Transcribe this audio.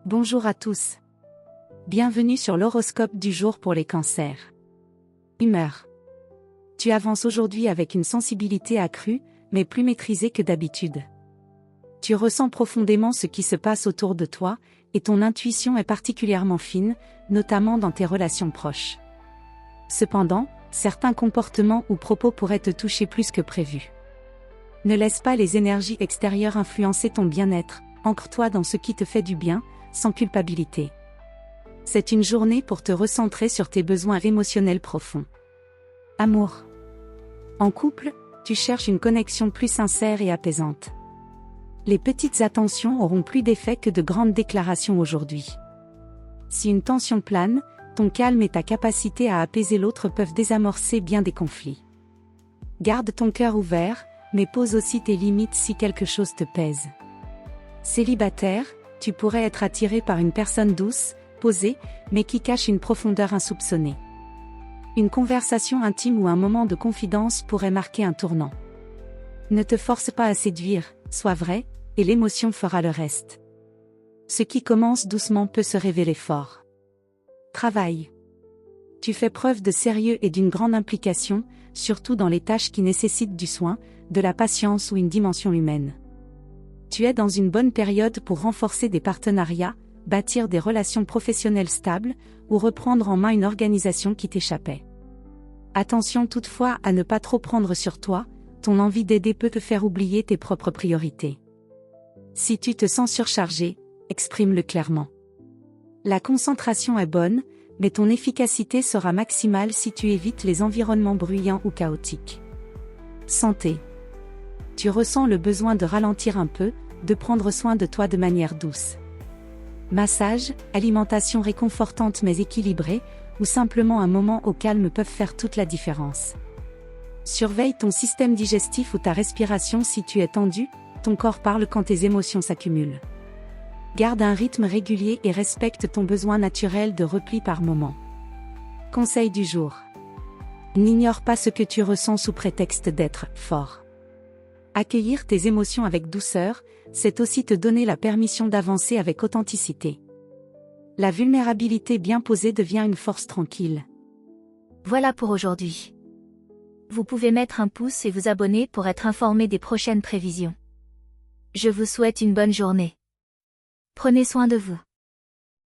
Bonjour à tous. Bienvenue sur l'horoscope du jour pour les cancers. Humeur. Tu avances aujourd'hui avec une sensibilité accrue, mais plus maîtrisée que d'habitude. Tu ressens profondément ce qui se passe autour de toi, et ton intuition est particulièrement fine, notamment dans tes relations proches. Cependant, certains comportements ou propos pourraient te toucher plus que prévu. Ne laisse pas les énergies extérieures influencer ton bien-être, ancre-toi dans ce qui te fait du bien, sans culpabilité. C'est une journée pour te recentrer sur tes besoins émotionnels profonds. Amour. En couple, tu cherches une connexion plus sincère et apaisante. Les petites attentions auront plus d'effet que de grandes déclarations aujourd'hui. Si une tension plane, ton calme et ta capacité à apaiser l'autre peuvent désamorcer bien des conflits. Garde ton cœur ouvert, mais pose aussi tes limites si quelque chose te pèse. Célibataire, tu pourrais être attiré par une personne douce, posée, mais qui cache une profondeur insoupçonnée. Une conversation intime ou un moment de confidence pourrait marquer un tournant. Ne te force pas à séduire, sois vrai, et l'émotion fera le reste. Ce qui commence doucement peut se révéler fort. Travail. Tu fais preuve de sérieux et d'une grande implication, surtout dans les tâches qui nécessitent du soin, de la patience ou une dimension humaine. Tu es dans une bonne période pour renforcer des partenariats, bâtir des relations professionnelles stables, ou reprendre en main une organisation qui t'échappait. Attention toutefois à ne pas trop prendre sur toi, ton envie d'aider peut te faire oublier tes propres priorités. Si tu te sens surchargé, exprime-le clairement. La concentration est bonne, mais ton efficacité sera maximale si tu évites les environnements bruyants ou chaotiques. Santé. Tu ressens le besoin de ralentir un peu, de prendre soin de toi de manière douce. Massage, alimentation réconfortante mais équilibrée, ou simplement un moment au calme peuvent faire toute la différence. Surveille ton système digestif ou ta respiration si tu es tendu, ton corps parle quand tes émotions s'accumulent. Garde un rythme régulier et respecte ton besoin naturel de repli par moment. Conseil du jour. N'ignore pas ce que tu ressens sous prétexte d'être fort. Accueillir tes émotions avec douceur, c'est aussi te donner la permission d'avancer avec authenticité. La vulnérabilité bien posée devient une force tranquille. Voilà pour aujourd'hui. Vous pouvez mettre un pouce et vous abonner pour être informé des prochaines prévisions. Je vous souhaite une bonne journée. Prenez soin de vous.